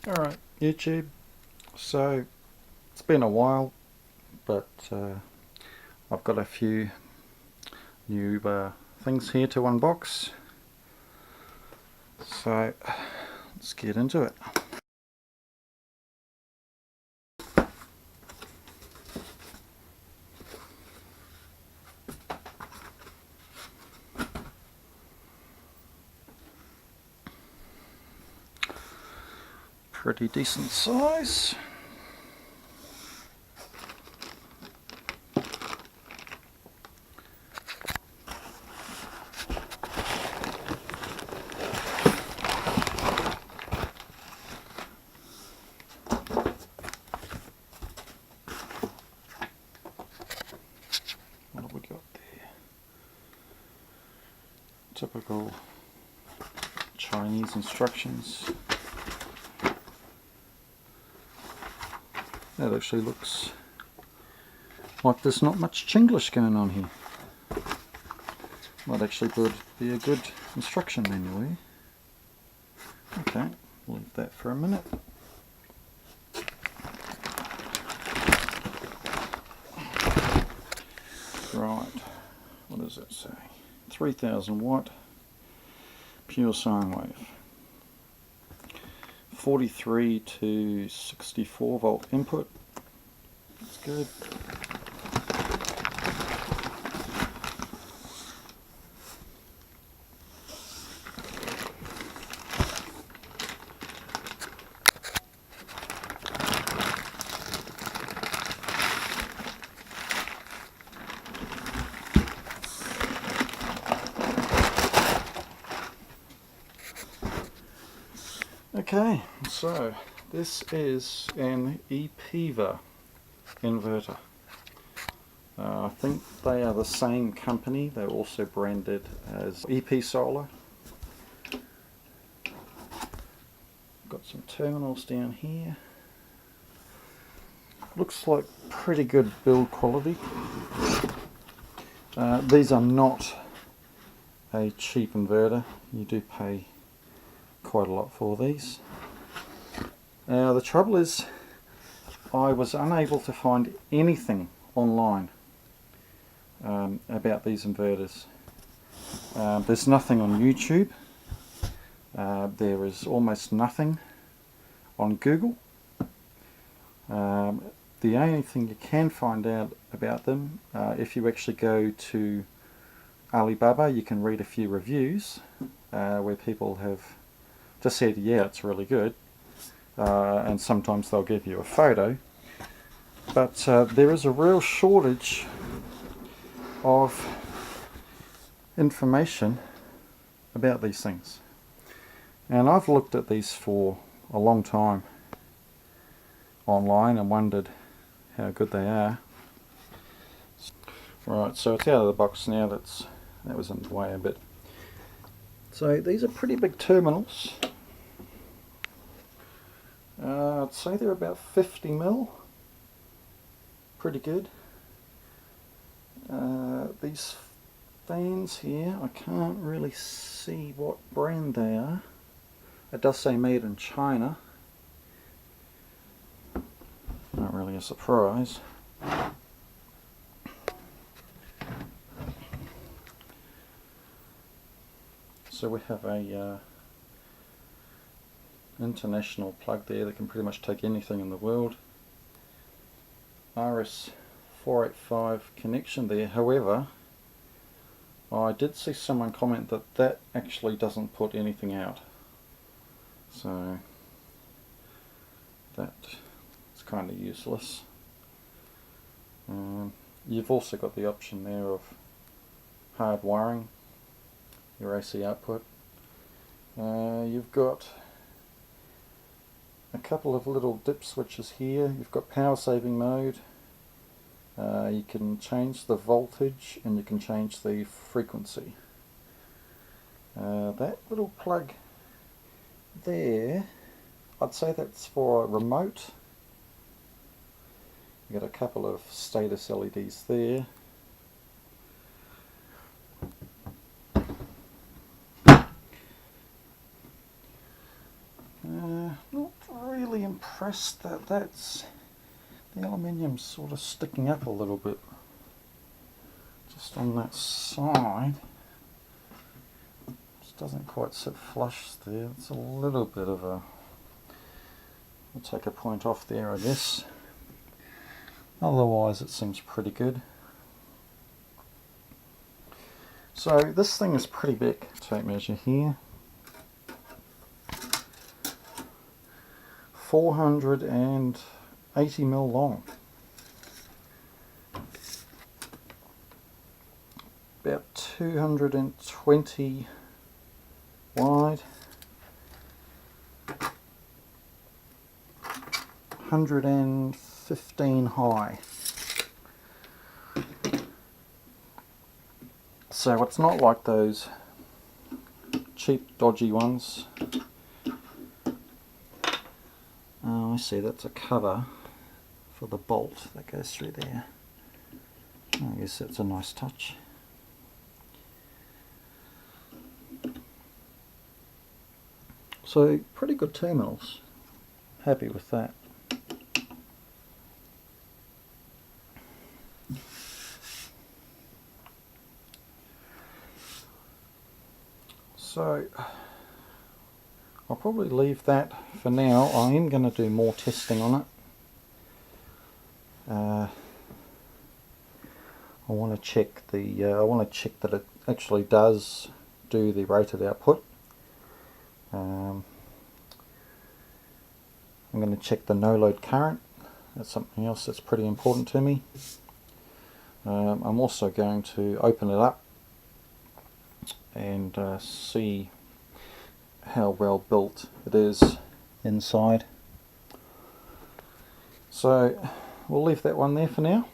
Alright, YouTube. So, it's been a while, but I've got a few new things here to unbox. So, let's get into it. Pretty decent size. What have we got there? Typical Chinese instructions. That actually looks like there's not much Chinglish going on here. Might actually be a good instruction manual here. Okay, leave that for a minute. Right, what does that say? 3000 watt pure sine wave. 43 to 64 volt input. That's good. Okay, so this is an EPEVER inverter. I think they are the same company. They're also branded as EP Solar. Got some terminals down here. Looks like pretty good build quality. These are not a cheap inverter. You do pay quite a lot for these. Now the trouble is, I was unable to find anything online about these inverters. There's nothing on YouTube. There is almost nothing on Google. The only thing you can find out about them, if you actually go to Alibaba, you can read a few reviews where people have just said, yeah, it's really good, and sometimes they'll give you a photo, but there is a real shortage of information about these things. And I've looked at these for a long time online and wondered how good they are. Right, so it's out of the box now. That was in the way a bit. So these are pretty big terminals. I'd say they're about 50 mil. Pretty good. These fans here, I can't really see what brand they are. It does say made in China. Not really a surprise. So we have a international plug there that can pretty much take anything in the world. RS485 connection there. However, I did see someone comment that actually doesn't put anything out. So that is kind of useless. You've also got the option there of hard wiring your AC output. You've got a couple of little dip switches here. You've got power saving mode. You can change the voltage and you can change the frequency. That little plug there, I'd say that's for a remote. You've got a couple of status LEDs there. Not impressed that the aluminium's sort of sticking up a little bit. Just on that side. Just doesn't quite sit flush there. It's a little bit of a... I'll take a point off there, I guess. Otherwise it seems pretty good. So this thing is pretty big. Tape measure here. 480mm long. About 220 wide. 115 high. So it's not like those cheap dodgy ones. Oh, I see, that's a cover for the bolt that goes through there. I guess that's a nice touch. So pretty good terminals. Happy with that. So I'll probably leave that for now. I am going to do more testing on it. I want to check that it actually does do the rated output. I'm going to check the no load current. That's something else that's pretty important to me. I'm also going to open it up and see how well built it is inside. So we'll leave that one there for now.